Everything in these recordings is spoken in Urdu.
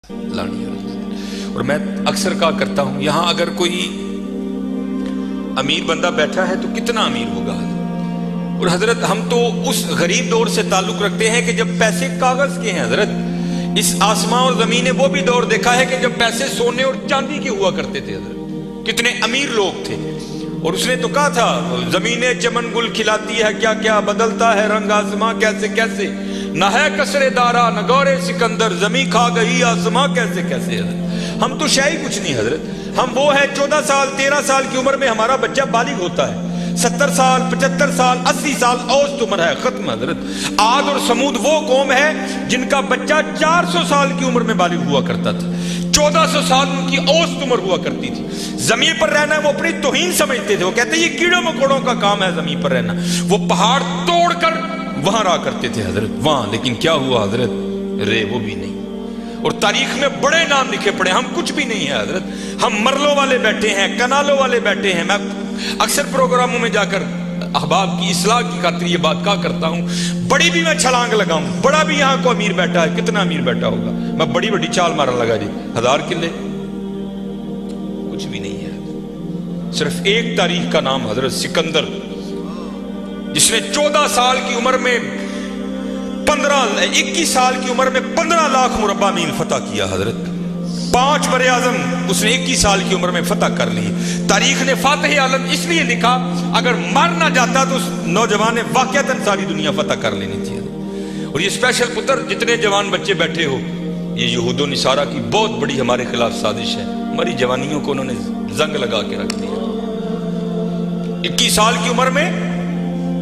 لانی اور میں اکثر کہا کرتا ہوں یہاں اگر کوئی امیر بندہ بیٹھا ہے تو کتنا امیر ہوگا، اور حضرت ہم تو اس غریب دور سے تعلق رکھتے ہیں کہ جب پیسے کاغذ کے ہیں حضرت. اس آسمان اور زمین نے وہ بھی دور دیکھا ہے کہ جب پیسے سونے اور چاندی کے ہوا کرتے تھے حضرت. کتنے امیر لوگ تھے، اور اس نے تو کہا تھا زمینیں چمن گل کھلاتی ہے کیا کیا، بدلتا ہے رنگ آسماں کیسے کیسے، نہ ہے کسرے دارا نہ گورے سکندر، زمین کھا گئی آسماں کیسے کیسے. حضرت ہم تو شے ہی کچھ نہیں حضرت. ہم وہ ہیں 14 سال 13 سال کی عمر میں ہمارا بچہ بالغ ہوتا ہے، 70 سال 75 سال 80 سال اوسط عمر ہے، ختم حضرت. عاد اور سمود وہ قوم ہے جن کا بچہ 400 سال کی عمر میں بالغ ہوا کرتا تھا، 1400 سال ان کی اوسط عمر ہوا کرتی تھی. زمین پر رہنا وہ اپنی توہین سمجھتے تھے، وہ کہتے ہیں یہ کیڑوں مکوڑوں کا کام ہے زمین پر رہنا. وہ پہاڑ توڑ کر وہاں رہا کرتے تھے حضرت وہاں. لیکن کیا ہوا حضرت، رے وہ بھی نہیں. اور تاریخ میں بڑے نام لکھے پڑے، ہم کچھ بھی نہیں ہے حضرت. ہم مرلوں والے بیٹھے ہیں، کنالوں والے بیٹھے ہیں. میں اکثر پروگراموں میں جا کر احباب کی اصلاح کی خاطر یہ بات کہا کرتا ہوں، بڑی بھی میں چھلانگ لگاؤں، بڑا بھی یہاں کو امیر بیٹھا ہے، کتنا امیر بیٹھا ہوگا، میں بڑی بڑی چال مارن لگا جی 1000 کلے، کچھ بھی نہیں ہے. صرف ایک تاریخ کا نام حضرت سکندر، جس نے 14 سال کی عمر میں 21 سال کی عمر میں 15 لاکھ مربع میل فتح کیا حضرت. 5 بر اعظم اس نے 21 سال کی عمر میں فتح کر لی. تاریخ نے فاتح عالم اس لیے لکھا، اگر مر نہ جاتا تو اس نوجوان نے واقعتاً ساری دنیا فتح کر لینی تھی. اور یہ اسپیشل پتر جتنے جوان بچے بیٹھے ہو، یہ یہود و نصارہ کی بہت بڑی ہمارے خلاف سازش ہے. ہماری جوانیوں کو انہوں نے زنگ لگا کے رکھ دیا. 21 سال کی عمر میں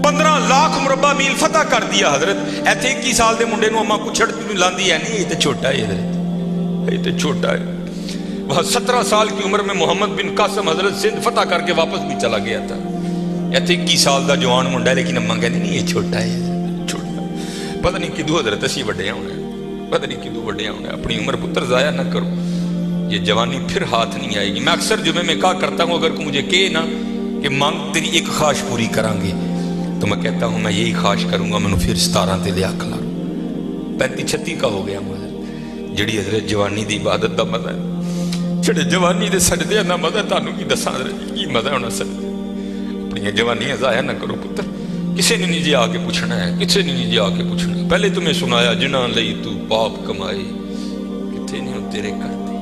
15 لاکھ مربع میل فتح کر دیا حضرت. ایتھے 21 سال دے منڈے نو اما کچھڑ لاندی ہے نہیں، یہ تو چھوٹا ہے حضرت، یہ تو چھوٹا ہے. وہاں 17 سال کی عمر میں محمد بن قاسم حضرت سندھ فتح کر کے واپس بھی چلا گیا تھا. ایتھے 21 سال دا جوان منڈا ہے، لیکن اما کہندی نہیں یہ چھوٹا ہے، چھوٹا. پتہ نہیں کدو حضرت اسی وڈے ہونے، پتہ نہیں کدو وڈے ہونے. اپنی عمر پتر ضائع نہ کرو، یہ جوانی پھر ہاتھ نہیں آئے گی. میں اکثر جمعے میں کہا کرتا ہوں، اگر کوئی مجھے کہے نا کہ مانگ تیری ایک خواہش پوری کریں گے، تو میں کہتا ہوں میں یہی خواہش کروں گا میں پھر 17 تے لیا کھلا 35-36 کا ہو گیا حضرت. جڑی حضرت جوانی دی عبادت دا مزہ ہے، جڑے جوانی دے سجدے دا مزہ تانوں کی دساں حضرت کی مزہ ہونا سجدے. اپنی جوانیاں ضائع نہ کرو پتر. کسے نے نہیں جی آ کے پوچھنا ہے، کسے نے نہیں جی آ کے پوچھنا ہے. پہلے تمہیں سنایا جنہاں لئی تو پاپ کمائے، کتنے نہیں تیرے کرتے.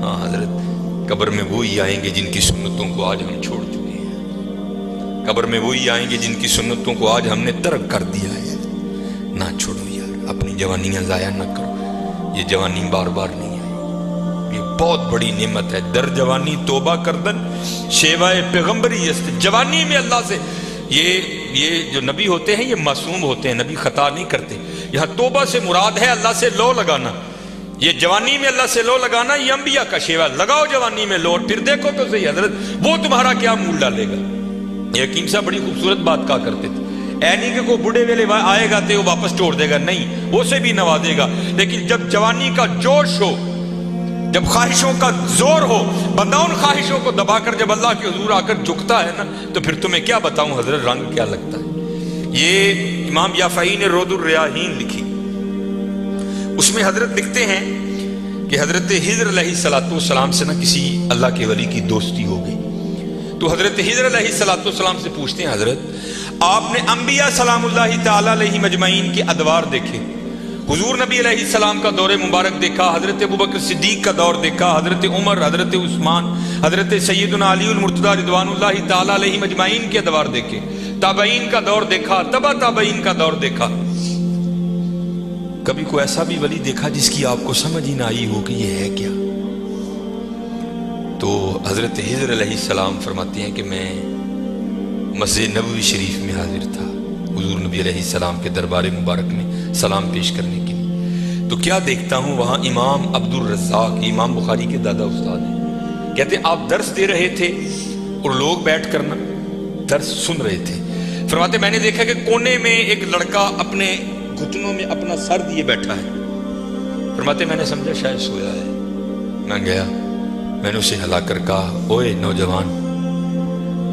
ہاں حضرت قبر میں وہی آئیں گے جن کی سنتوں کو آج ہم چھوڑ چکے ہیں. قبر میں وہی آئیں گے جن کی سنتوں کو آج ہم نے ترک کر دیا ہے. نہ چھوڑو یار، اپنی جوانیاں ضائع نہ کرو. یہ جوانی بار بار نہیں آئی، یہ بہت بڑی نعمت ہے. در جوانی توبہ کردن شیوائے پیغمبری است. جوانی میں اللہ سے یہ جو نبی ہوتے ہیں یہ معصوم ہوتے ہیں، نبی خطا نہیں کرتے. یہاں توبہ سے مراد ہے اللہ سے لو لگانا. یہ جوانی میں اللہ سے لو لگانا یہ انبیاء کا شیوا. لگاؤ جوانی میں لو، پھر دیکھو تو صحیح حضرت وہ تمہارا کیا مول ڈالے گا. یہ حکیم صاحب بڑی خوبصورت بات کہا کرتے تھے، اے نہیں کہ کوئی بڑھے ویلے آئے گا تو وہ واپس چھوڑ دے گا، نہیں، وہ سے بھی نوازے گا. لیکن جب جوانی کا جوش ہو، جب خواہشوں کا زور ہو، بندہ ان خواہشوں کو دبا کر جب اللہ کے حضور آ کر جھکتا ہے نا، تو پھر تمہیں کیا بتاؤں حضرت رنگ کیا لگتا ہے. یہ امام یافعی نے رود الریاحین لکھی، اس میں حضرت لکھتے ہیں کہ حضرت خضر علیہ السلام سے نا کسی اللہ کے ولی کی دوستی ہو گئی. تو حضرت خضر علیہ السلام سے پوچھتے ہیں حضرت آپ نے انبیاء سلام اللہ تعالیٰ علیہ مجمعین کے ادوار دیکھے، حضور نبی علیہ السلام کا دور مبارک دیکھا، حضرت ابوبکر صدیق کا دور دیکھا، حضرت عمر، حضرت عثمان، حضرت سیدنا علی المرتضی رضوان اللہ تعالیٰ علیہ مجمعین کے ادوار دیکھے، تابعین کا دور دیکھا، تبع تابعین کا دور دیکھا. کبھی کوئی ایسا بھی ولی دیکھا جس کی آپ کو سمجھ ہی نہ آئی ہو کہ یہ ہے کیا؟ تو حضرت خضر علیہ السلام فرماتے ہیں کہ میں مسجد نبوی شریف میں حاضر تھا حضور نبی علیہ السلام کے دربار مبارک میں سلام پیش کرنے کے لیے. تو کیا دیکھتا ہوں وہاں امام عبد الرزاق، امام بخاری کے دادا استاد ہیں، کہتے ہیں آپ درس دے رہے تھے اور لوگ بیٹھ کر نا درس سن رہے تھے. فرماتے میں نے دیکھا کہ کونے میں ایک لڑکا اپنے گھٹنوں میں اپنا سر دیے بیٹھا ہے. فرماتے میں نے سمجھا شاید سویا ہے. میں گیا، میں نے اسے ہلا کر کہا اوئے نوجوان،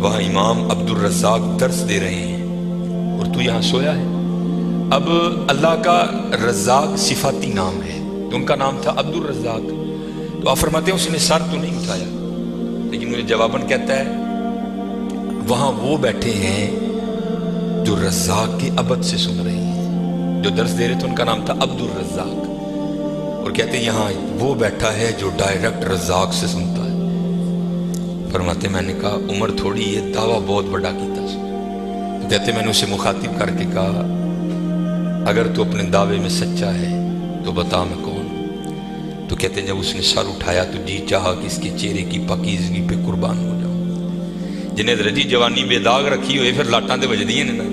وہاں امام عبد الرزاق درس دے رہے ہیں اور تو یہاں سویا ہے. اب اللہ کا رزاق صفاتی نام ہے، تو ان کا نام تھا عبد الرزاق. تو آپ فرماتے ہیں اس نے سر تو نہیں اٹھایا، لیکن مجھے جواباً کہتا ہے وہاں وہ بیٹھے ہیں جو رزاق کے ابد سے سن رہے ہیں. جو درس دے رہے تھے ان کا نام تھا عبد الرزاق، اور کہتے ہیں یہاں وہ بیٹھا ہے جو ڈائریکٹ رزاق سے سنتا ہے. فرماتے میں نے کہا عمر تھوڑی یہ دعویٰ بہت بڑا کیتا. تو کہتے میں نے اسے مخاطب کر کے کہا اگر تو اپنے دعوے میں سچا ہے تو بتا میں کون. تو کہتے ہیں جب اس نے سر اٹھایا تو جی چاہا کہ اس کے چہرے کی پاکیزگی پہ قربان ہو جاؤں. جنہیں درجی جوانی بے داغ رکھی ہوئے پھر لاٹاں دے وجدی ہیں نا،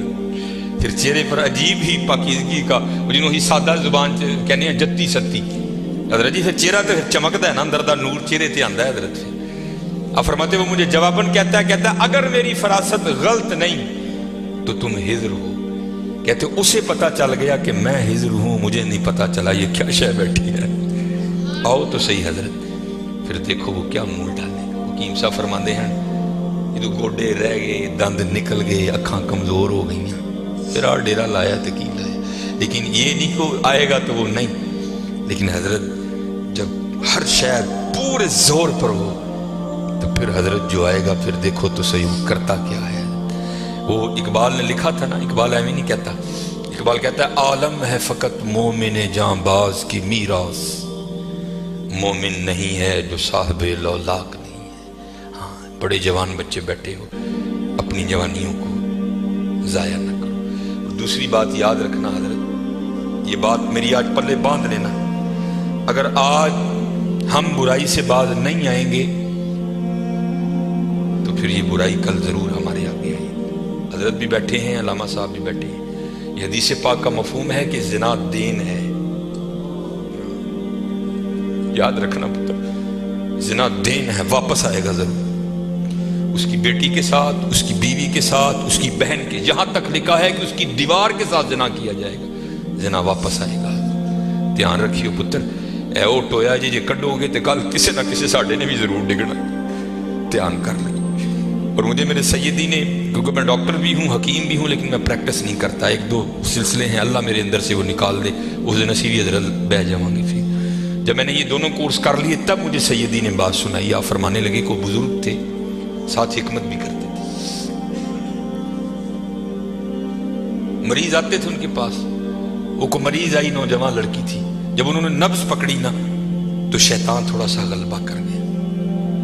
پھر چہرے پر عجیب ہی پاکیزگی کا جنہوں ہی سادہ زبان کہنے ہیں جتی ستی حضرت جی. پھر چہرہ تو چمکتا ہے نا، اندر دا نور چہرے تے آندا ہے حضرت. آپ فرماتے وہ مجھے جواباً کہتا ہے اگر میری فراست غلط نہیں تو تم ہجر ہو. کہتے اسے پتہ چل گیا کہ میں ہجر ہوں، مجھے نہیں پتہ چلا یہ کیا شے بیٹھی ہے. آؤ تو صحیح حضرت. پھر دیکھو وہ کیا منہ ڈالے. حکیم صاحب فرماندے ہیں یہ گوڈے رہ گئے، دند نکل گئے، اکھاں کمزور ہو گئی ہیں. پھر آ ڈیرا لایا تو کی لایا، لیکن یہ نہیں کہ آئے گا تو وہ نہیں. لیکن حضرت جب ہر شے پورے زور پر ہو تو پھر حضرت جو آئے گا پھر دیکھو تو صحیح وہ کرتا کیا ہے. وہ اقبال نے لکھا تھا نا، اقبال ایویں نہیں کہتا. اقبال کہتا ہے عالم ہے فقط مومن جاں باز کی میراث، مومن نہیں ہے جو صاحب لولاک نہیں ہے. ہاں بڑے جوان بچے بیٹھے ہو، اپنی جوانیوں کو ضائع نہ کرو. اور دوسری بات یاد رکھنا حضرت، یہ بات میری آج پلے باندھ لینا، اگر آج ہم برائی سے باز نہیں آئیں گے تو پھر یہ برائی کل ضرور ہمارے آگے آئے. حضرت بھی بیٹھے ہیں، علامہ صاحب بھی بیٹھے ہیں. یہ حدیث پاک کا مفہوم ہے کہ زنا دین ہے. یاد رکھنا پتر، زنا دین ہے، واپس آئے گا ضرور. اس کی بیٹی کے ساتھ، اس کی بیوی کے ساتھ، اس کی بہن کے، یہاں تک لکھا ہے کہ اس کی دیوار کے ساتھ زنا کیا جائے گا. زنا واپس آئے گا. دھیان رکھیو پتر، اے او ٹویا جی جے کڈو گے تو کل کسی نہ کسی ساڈے نے بھی ضرور ڈگنا. دھیان کر لیں. اور مجھے میرے سیدی نے، کیونکہ میں ڈاکٹر بھی ہوں، حکیم بھی ہوں، لیکن میں پریکٹس نہیں کرتا. ایک دو سلسلے ہیں، اللہ میرے اندر سے وہ نکال دے، اس دن اسی بھی حضرت بہ جاؤں گی. پھر جب میں نے یہ دونوں کورس کر لیے تب مجھے سیدی نے بات سنائی. آپ فرمانے لگے کوئی بزرگ تھے ساتھ حکمت بھی کرتے تھے. مریض آتے تھے ان کے پاس، وہ کو مریض آئی، نوجوان لڑکی تھی. جب انہوں نے نبض پکڑی نا تو شیطان تھوڑا سا غلبہ کر گیا،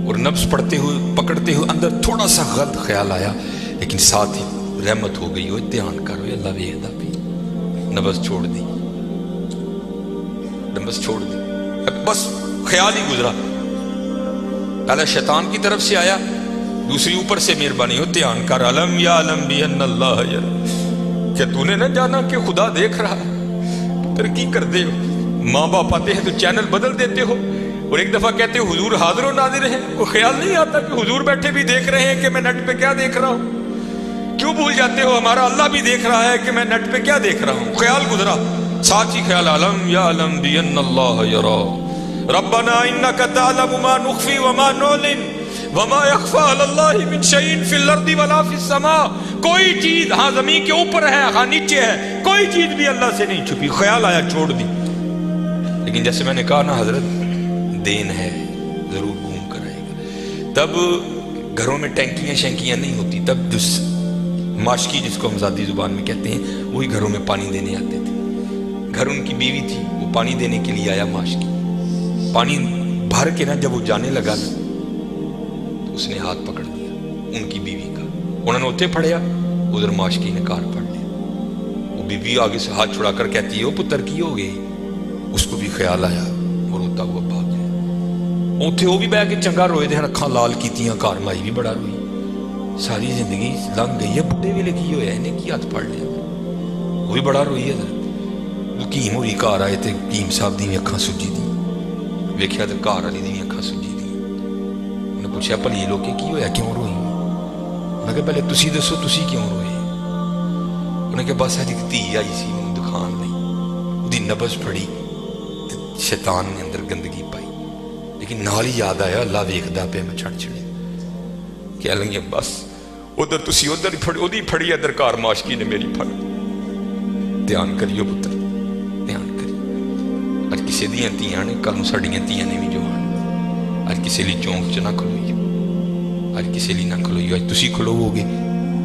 اور نبض پڑھتے ہوئے پکڑتے ہوئے اندر تھوڑا سا غلط خیال آیا، لیکن ساتھ ہی رحمت ہو گئی. وہ دھیان کرو اللہ ویکھدا پئی. نبض چھوڑ دی، نبض چھوڑ دی، بس خیال ہی گزرا. پہلے شیطان کی طرف سے آیا، دوسری اوپر سے مہربانی ہو. دھیان کر، علم یا علم بھی ان اللہ یرا. کیا تو نے نہ جانا کہ خدا دیکھ رہا ہے؟ ترقی کر دے. ماں باپ آتے ہیں تو چینل بدل دیتے ہو، اور ایک دفعہ کہتے ہو حضور حاضر و ناظر ہیں. وہ خیال نہیں آتا کہ حضور بیٹھے بھی دیکھ رہے ہیں کہ میں نیٹ پہ کیا دیکھ رہا ہوں. کیوں بھول جاتے ہو ہمارا اللہ بھی دیکھ رہا ہے کہ میں نیٹ پہ کیا دیکھ رہا ہوں. خیال گزرا، ساتھ ہی خیال علم یا علم بھی ان اللہ یرا. ربنا انک تعلم ما نخفی وما نعلن وما یخفی علی اللہ من شیء فی الارض ولا فی السماء. کوئی چیز ہاں زمین کے اوپر ہے، ہاں نیچے ہے، کوئی چیز بھی اللہ سے نہیں چھپی. خیال آیا چھوڑ دی. لیکن جیسے میں نے کہا نا حضرت، دین ہے ضرور گھوم کر آئے گا. تب گھروں میں ٹینکیاں شینکیاں نہیں ہوتی. تب جس ماشکی جس کو ہم ذاتی زبان میں کہتے ہیں وہی گھروں میں پانی دینے آتے تھے. گھر ان کی بیوی تھی، وہ پانی دینے کے لیے آیا. ماشکی پانی بھر کے نا جب وہ جانے لگا نا تو اس نے ہاتھ پکڑ دیا ان کی بیوی کا. انہوں نے اتنے پھڑیا، ادھر ماشکی نے کار پڑ لیا. وہ بیوی آگے سے ہاتھ چھڑا کر کہتی ہے وہ پتر کی ہو گئی. اس کو بھی خیال آیا، وہ روتا ہوا بھاگ گیا. اتنے وہ بھی بہ کے چنگا روئے دے، اکھاں لال کیتیاں. گھر مائی بھی بڑا روئی. ساری زندگی لنگ گئی ہے، بڈھے ویلے کی ہویا انہیں کی ہاتھ پڑ لیا. وہ بھی بڑا روئی ہے. حکیم ہوئی گھر آئے تو حکیم صاحب دی اکھاں سجی دی. ویکھیا تو گھر والی دی اکھاں سجی دی. انہیں پوچھا بھلی لوگ کی ہویا، کیوں روئی؟ انہیں کہا پہلے تسی دسو تسی کیوں روئے؟ انہیں کہا بس اج دھی آئی سی مینوں دکھان لئی، اودی نبض پھڑی، شیطان نے اندر گندگی پائی. لیکن نال ہی یاد آیا اللہ ویکھدا پیا، میں چھڑ چھڑے کہہ لیں گے بس ادھر تسی ادھر اودی پھڑی، ادھر کار ماشکی نے میری پھڑ. دھیان کریو پتر، دھیان کریو. اج ਕਿਸੇ ਦੀਆਂ ਧੀਆਂ ਨੇ, ਕੱਲ ਨੂੰ ਸਾਡੀਆਂ ਧੀਆਂ ਨੇ ਵੀ ਜੋ ਆਉਣ। ਅੱਜ ਕਿਸੇ ਲਈ ਚੌਂਕ 'ਚ ਨਾ ਖਲੋਈਓ, ਅੱਜ ਕਿਸੇ ਲਈ ਨਾ ਖਲੋਈਓ, ਅੱਜ ਤੁਸੀਂ ਖਲੋਵੋਗੇ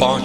5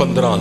15